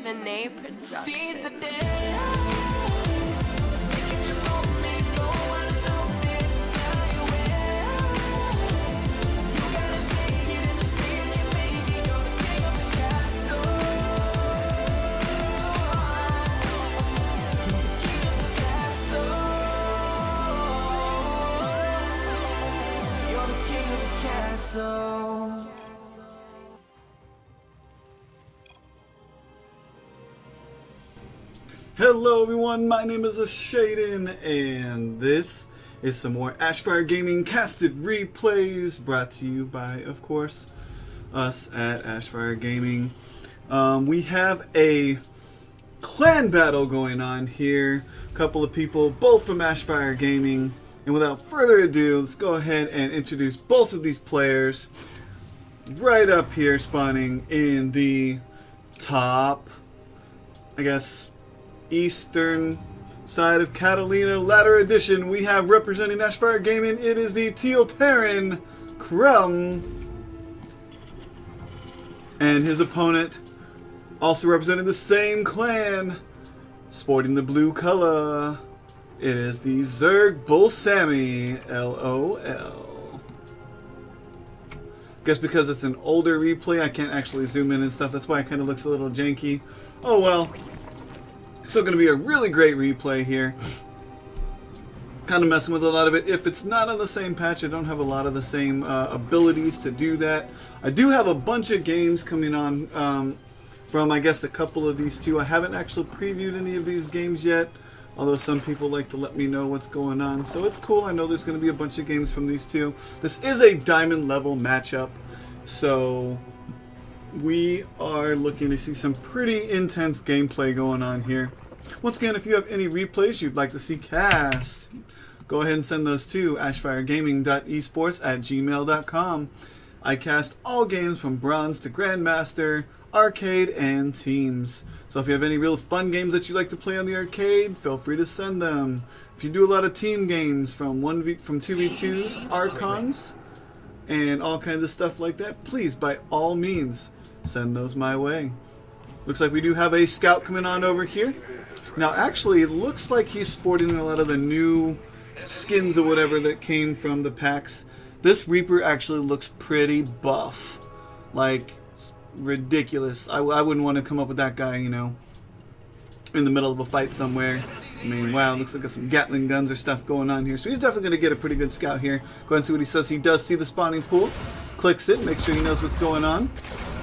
Seize the day. Hello everyone, my name is Shaden, and this is some more Ashfire Gaming casted replays brought to you by, of course, us at Ashfire Gaming. We have a clan battle going on here, a couple of people, both from Ashfire Gaming, and without further ado, let's go ahead and introduce both of these players right up here, spawning in the top, I guess, eastern side of Catalina Ladder Edition. We have representing Ashfire Gaming, it is the Teal Terran Krum, and his opponent, also representing the same clan, sporting the blue color, it is the Zerg BullsammyLOL. Guess because it's an older replay, I can't actually zoom in and stuff. That's why it kind of looks a little janky. Oh well. Still going to be a really great replay here. Kind of messing with a lot of it. If it's not on the same patch, I don't have a lot of the same abilities to do that. I do have a bunch of games coming on from, I guess, a couple of these two. I haven't actually previewed any of these games yet, although some people like to let me know what's going on. So it's cool. I know there's going to be a bunch of games from these two. This is a diamond level matchup, so we are looking to see some pretty intense gameplay going on here. Once again, if you have any replays you'd like to see cast, go ahead and send those to ashfiregaming.esports at gmail.com. I cast all games from Bronze to Grandmaster, Arcade, and Teams. So if you have any real fun games that you'd like to play on the arcade, feel free to send them. If you do a lot of team games from 2v2s, Archons, and all kinds of stuff like that, please, by all means, send those my way. Looks like we do have a scout coming on over here. Now actually it looks like he's sporting a lot of the new skins or whatever that came from the packs. This Reaper actually looks pretty buff. Like, it's ridiculous. I wouldn't want to come up with that guy, you know, in the middle of a fight somewhere. I mean, wow, looks like there's some Gatling guns or stuff going on here. So he's definitely going to get a pretty good scout here. Go ahead and see what he says. He does see the spawning pool. Clicks it, make sure he knows what's going on.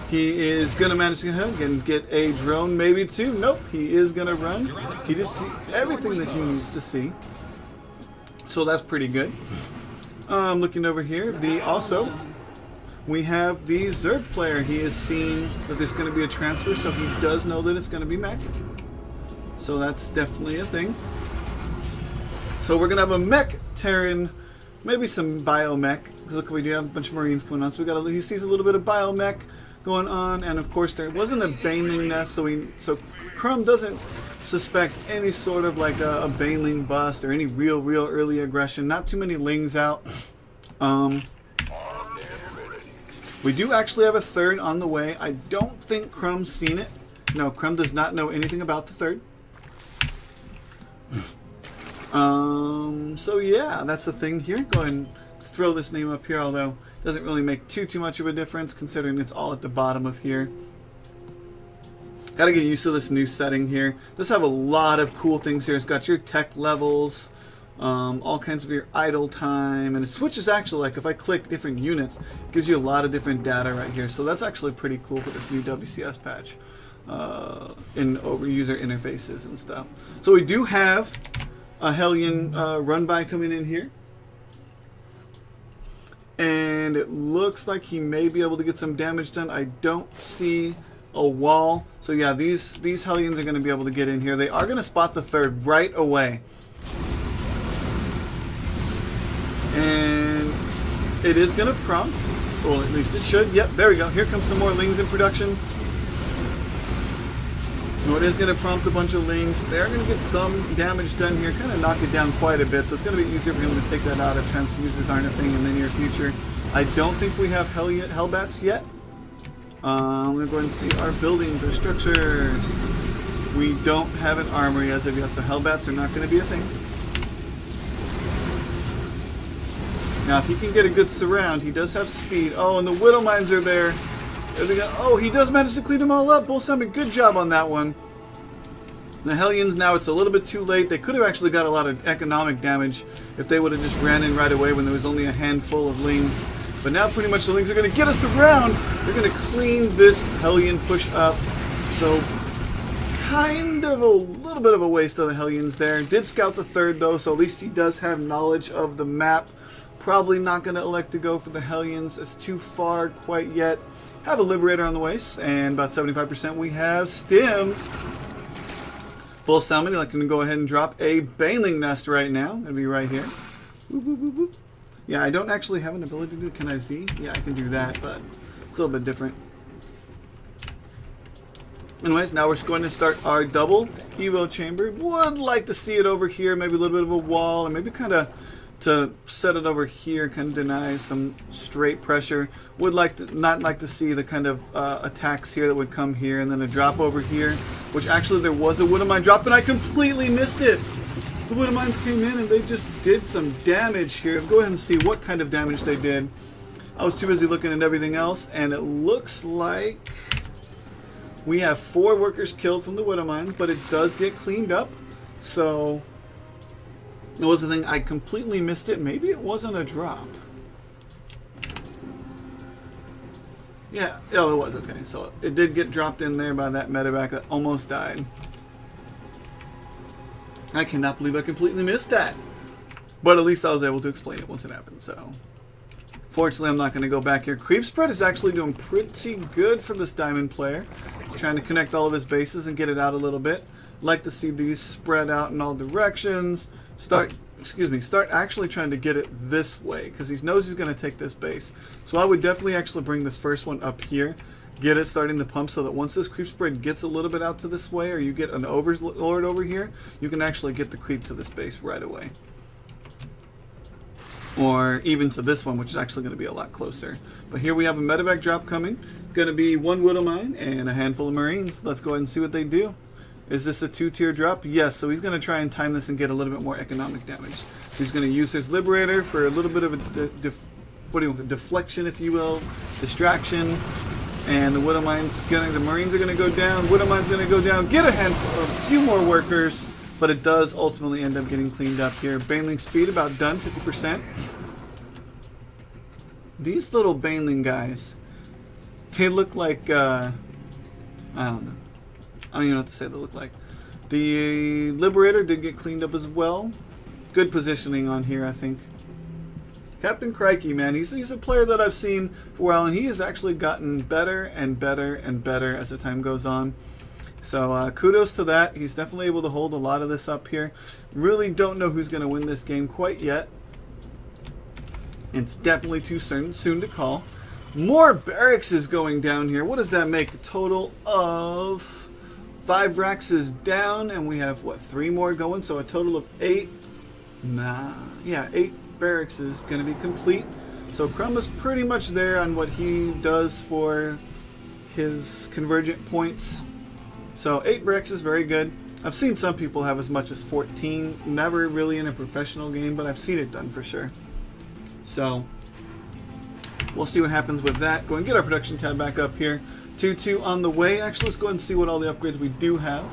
He is going to manage to get a drone, maybe two. Nope, he is going to run. He did see everything that he needs to see. So that's pretty good. Looking over here, we have the Zerg player. He has seen that there's going to be a transfer, so he does know that it's going to be mech. So that's definitely a thing. So we're going to have a mech Terran, maybe some biomech. Look, we do have a bunch of Marines going on. So he sees a little bit of biomech going on, and of course there wasn't a Baneling nest, so Krum doesn't suspect any sort of like a Baneling bust or any real early aggression. Not too many Lings out. We do actually have a third on the way. I don't think Krum's seen it. No, Krum does not know anything about the third. So yeah, that's the thing here. Go ahead and throw this name up here, although it doesn't really make too much of a difference considering it's all at the bottom of here. Gotta get used to this new setting here. Does have a lot of cool things here. It's got your tech levels, all kinds of your idle time, and it switches actually, like if I click different units, it gives you a lot of different data right here. So that's actually pretty cool for this new WCS patch over user interfaces and stuff. So we do have a Hellion run by coming in here. And it looks like he may be able to get some damage done. I don't see a wall. So yeah, these Hellions are going to be able to get in here. They are going to spot the third right away. And it is going to prompt. Well, at least it should. Yep, there we go. Here comes some more Lings in production. So it is going to prompt a bunch of Lings. They're going to get some damage done here. Kind of knock it down quite a bit. So it's going to be easier for him to take that out if transfuses aren't a thing in the near future. I don't think we have Hellbats yet. I'm going to go ahead and see our buildings, our structures. We don't have an armory as of yet, so Hellbats are not going to be a thing. Now, if he can get a good surround, he does have speed. Oh, and the Widow Mines are there. Oh, he does manage to clean them all up. Bullsammy, good job on that one. The Hellions, now it's a little bit too late. They could have actually got a lot of economic damage if they would have just ran in right away when there was only a handful of Lings. But now pretty much the Lings are going to get us around. They're going to clean this Hellion push up. So kind of a little bit of a waste of the Hellions there. Did scout the third though, so at least he does have knowledge of the map. Probably not going to elect to go for the Hellions. It's too far quite yet. Have a Liberator on the waist, and about 75% we have Stim. Bullsammy, I can go ahead and drop a Baneling Nest right now. It'll be right here. Boop, boop, boop, boop. Yeah, I don't actually have an ability to do. Can I Z? Yeah, I can do that, but it's a little bit different. Anyways, now we're just going to start our double Evo chamber. Would like to see it over here, maybe a little bit of a wall, and maybe kind of to set it over here, kind of deny some straight pressure. Would like to not like to see the kind of attacks here that would come here, and then a drop over here, which actually there was a Widow Mine drop, and I completely missed it. The Widow Mines came in and they just did some damage here. Go ahead and see what kind of damage they did. I was too busy looking at everything else, and it looks like we have 4 workers killed from the Widow Mines, but it does get cleaned up. So that was the thing, I completely missed it. Maybe it wasn't a drop. Yeah, oh, it was. Okay, so it did get dropped in there by that medevac that almost died. I cannot believe I completely missed that. But at least I was able to explain it once it happened, so. Fortunately, I'm not going to go back here. Creep Spread is actually doing pretty good for this Diamond player. Trying to connect all of his bases and get it out a little bit. Like to see these spread out in all directions. Start actually trying to get it this way, because he knows he's going to take this base. So I would definitely actually bring this first one up here, get it starting to pump, so that once this creep spread gets a little bit out to this way, or you get an overlord over here, you can actually get the creep to this base right away. Or even to this one, which is actually going to be a lot closer. But here we have a medevac drop coming. Going to be 1 Widow Mine and a handful of Marines. Let's go ahead and see what they do. Is this a 2-tier drop? Yes, so he's going to try and time this and get a little bit more economic damage. He's going to use his Liberator for a little bit of a deflection, if you will, distraction. And the Widow Mine's the Marines are going to go down. Widow Mine's going to go down. Get a few more workers, but it does ultimately end up getting cleaned up here. Baneling speed about done, 50%. These little Baneling guys, they look like I don't know. I don't even know what to say they look like. The Liberator did get cleaned up as well. Good positioning on here, I think. Captain Crikey, man, he's a player that I've seen for a while, and he has actually gotten better and better and better as the time goes on. So kudos to that. He's definitely able to hold a lot of this up here. Really don't know who's going to win this game quite yet. It's definitely too soon to call. More barracks is going down here. What does that make? A total of 5 racks is down, and we have, what, 3 more going? So a total of 8. Yeah, 8 barracks is going to be complete. So Krum is pretty much there on what he does for his convergent points. So 8 barracks is very good. I've seen some people have as much as 14. Never really in a professional game, but I've seen it done for sure. So we'll see what happens with that. Go and get our production tab back up here. 2-2 on the way. Actually, let's go ahead and see what all the upgrades we do have.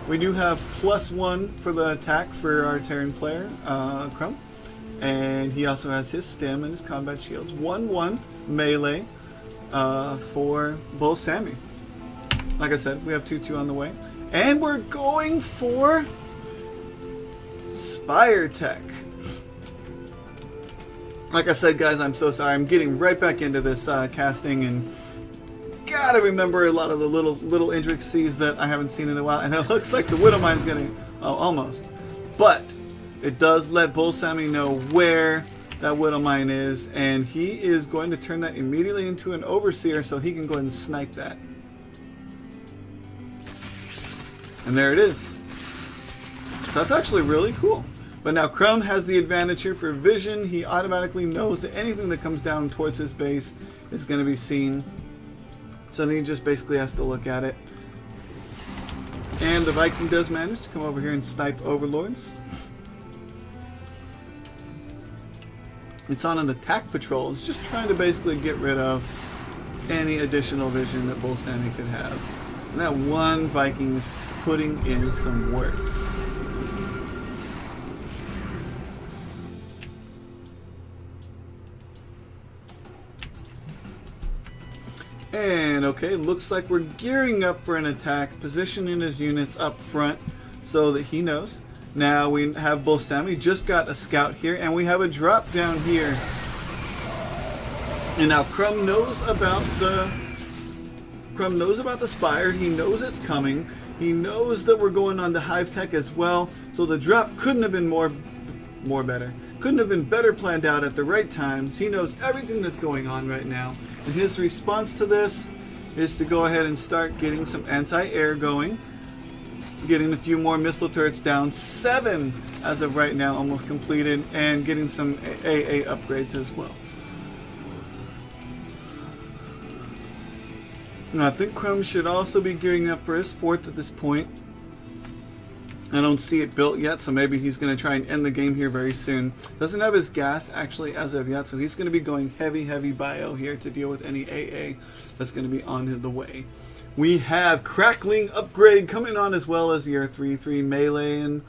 We do have +1 for the attack for our Terran player, Krum. And he also has his stem and his combat shields. 1-1 melee for Bullsammy. Like I said, we have 2-2 on the way. And we're going for Spire Tech. Like I said, guys, I'm so sorry. I'm getting right back into this casting, and gotta remember a lot of the little intricacies that I haven't seen in a while. And it looks like the Widow Mine's gonna, oh, almost. But it does let Bullsammy know where that Widow Mine is, and he is going to turn that immediately into an Overseer so he can go ahead and snipe that. And there it is. That's actually really cool. But now Krum has the advantage here for vision. He automatically knows that anything that comes down towards his base is going to be seen. So then he just basically has to look at it. And the Viking does manage to come over here and snipe overlords. It's on an attack patrol. It's just trying to basically get rid of any additional vision that BullsammyLOL could have. And that one Viking is putting in some work. And okay, looks like we're gearing up for an attack, positioning his units up front so that he knows. Now we have BullsammyLOL just got a scout here, and we have a drop down here. And now Krum knows about the Spire. He knows it's coming. He knows that we're going on to Hive Tech as well. So the drop couldn't have been more better. Couldn't have been better planned out at the right time. He knows everything that's going on right now. And his response to this is to go ahead and start getting some anti-air going. Getting a few more missile turrets down. 7 as of right now, almost completed. And getting some AA upgrades as well. And I think Krum should also be gearing up for his 4th at this point. I don't see it built yet, so maybe he's going to try and end the game here very soon. Doesn't have his gas actually as of yet, so he's going to be going heavy bio here to deal with any AA that's going to be on the way. We have Crackling upgrade coming on, as well as your 3/3 melee and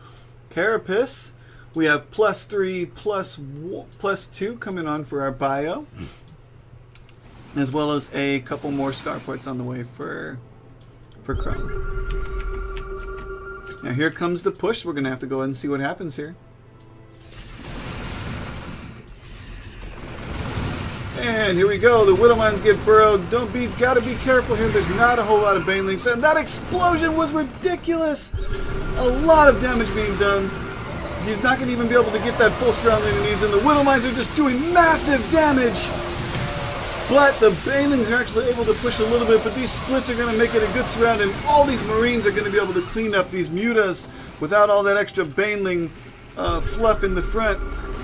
Carapace. We have +3 +2 coming on for our bio, as well as a couple more starports on the way for Krum. Now here comes the push. We're going to have to go ahead and see what happens here. And here we go. The Widow Mines get burrowed. Gotta be careful here. There's not a whole lot of Banelings. And that explosion was ridiculous. A lot of damage being done. He's not going to even be able to get that full surrounding he needs. And the Widow Mines are just doing massive damage. But the Banelings are actually able to push a little bit, but these splits are going to make it a good surround, and all these Marines are going to be able to clean up these mutas without all that extra Baneling fluff in the front.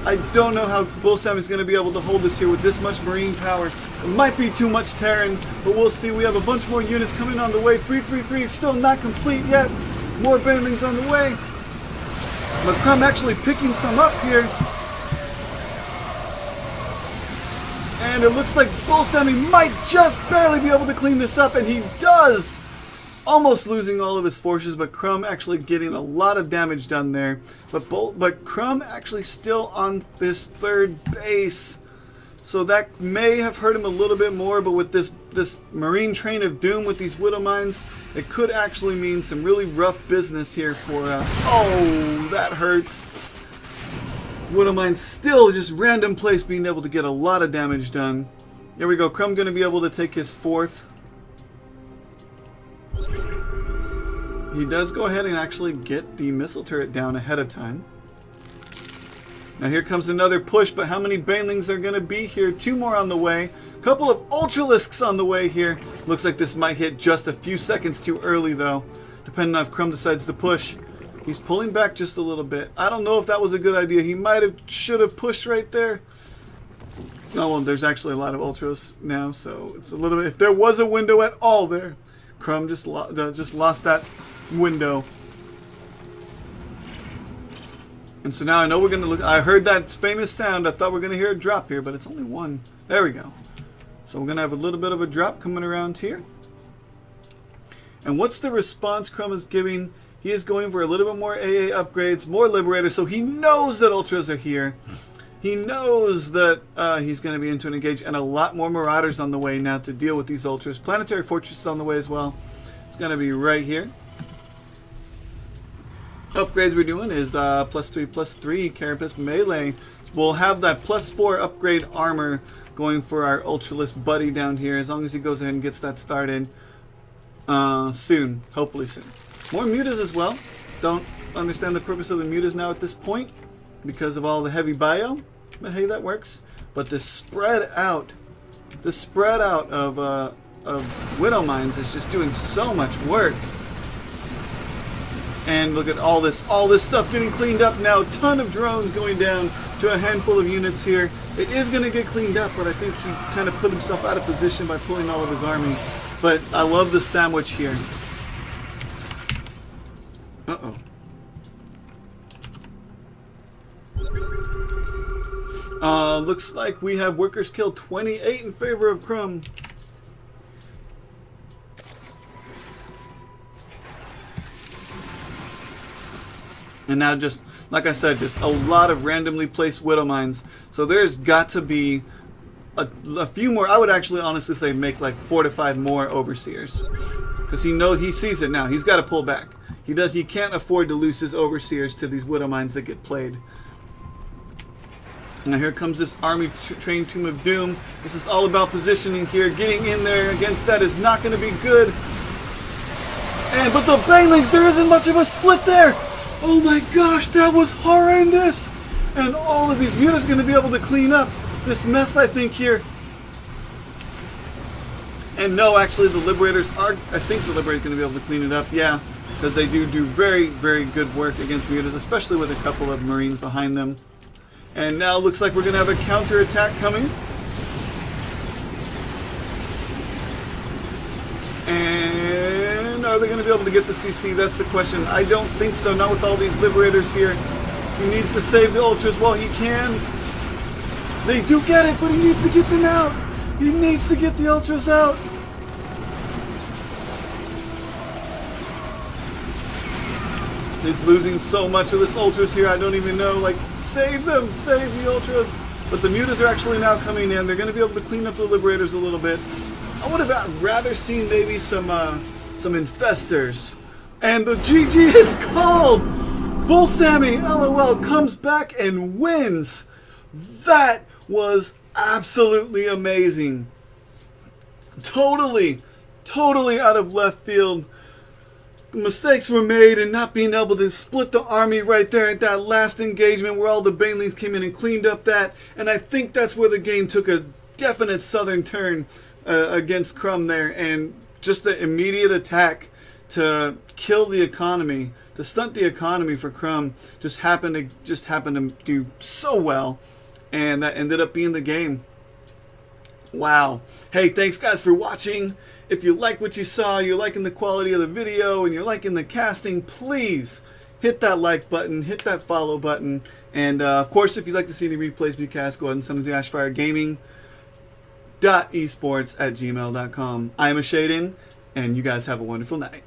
I don't know how BullsammyLOL is going to be able to hold this here with this much Marine power. It might be too much Terran, but we'll see. We have a bunch more units coming on the way. 333 is still not complete yet. More Banelings on the way. But Krum actually picking some up here. And it looks like BullsammyLOL might just barely be able to clean this up, and he does! Almost losing all of his forces, but Krum actually getting a lot of damage done there. But Krum actually still on this 3rd base. So that may have hurt him a little bit more, but with this Marine Train of Doom with these Widow Mines, it could actually mean some really rough business here for... oh, that hurts. Widow Mines still just random place being able to get a lot of damage done. There we go. Krum going to be able to take his 4th. He does go ahead and actually get the missile turret down ahead of time. Now here comes another push, but how many Banelings are going to be here? 2 more on the way. Couple of Ultralisks on the way here. Looks like this might hit just a few seconds too early though, depending on if Krum decides to push. He's pulling back just a little bit. I don't know if that was a good idea. He should have pushed right there. Oh, well, there's actually a lot of Ultras now, so it's a little bit... If there was a window at all there, Krum just lost that window. And so now I know we're going to look... I heard that famous sound. I thought we were going to hear a drop here, but it's only 1. There we go. So we're going to have a little bit of a drop coming around here. And what's the response Krum is giving? He is going for a little bit more AA upgrades, more Liberators, so he knows that Ultras are here. He knows that he's going to be into an engage, and a lot more Marauders on the way now to deal with these Ultras. Planetary Fortress is on the way as well. It's going to be right here. Upgrades we're doing is +3 +3 Carapace melee. We'll have that +4 upgrade armor going for our Ultralist buddy down here, as long as he goes ahead and gets that started soon, hopefully soon. More mutas as well. Don't understand the purpose of the mutas now at this point because of all the heavy bio, but hey, that works. But the spread out of Widow Mines is just doing so much work. And look at all this stuff getting cleaned up now. A ton of drones going down to a handful of units here. It is going to get cleaned up, but I think he kind of put himself out of position by pulling all of his army. But I love the sandwich here. Uh-oh. Looks like we have workers kill 28 in favor of Krum. And now just, like I said, just a lot of randomly placed Widow Mines. So there's got to be a few more. I would actually honestly say make like 4 to 5 more Overseers. Because he sees it now. He's got to pull back. He can't afford to lose his Overseers to these Widow Mines that get played. Now here comes this army trained Tomb of Doom. This is all about positioning here. Getting in there against that is not going to be good. But the Banelings, there isn't much of a split there. Oh my gosh, that was horrendous! And all of these mutas are going to be able to clean up this mess, I think, here. And no, actually, the Liberators are... I think the Liberators are going to be able to clean it up, yeah. Because they do very, very good work against mutas, especially with a couple of Marines behind them. And now it looks like we're going to have a counter-attack coming. And are they going to be able to get the CC? That's the question. I don't think so, not with all these Liberators here. He needs to save the Ultras while he can. They do get it, but he needs to get them out. He needs to get the Ultras out. He's losing so much of this Ultras here, I don't even know. Like, save them! Save the Ultras! But the mutas are actually now coming in. They're going to be able to clean up the Liberators a little bit. I would have rather seen maybe some Infestors. And the GG is called! BullsammyLOL comes back and wins! That was absolutely amazing. Totally out of left field. Mistakes were made in not being able to split the army right there at that last engagement where all the Banelings came in and cleaned up that. And I think that's where the game took a definite southern turn against Krum there. And just the immediate attack to kill the economy, to stunt the economy for Krum, just happened to do so well. And that ended up being the game. Wow. Hey, thanks guys for watching. If you like what you saw, you're liking the quality of the video, and you're liking the casting, please hit that like button, hit that follow button. And of course, if you'd like to see any replays be cast, go ahead and send them to ashfiregaming.esports@gmail.com. I am Shaden, and you guys have a wonderful night.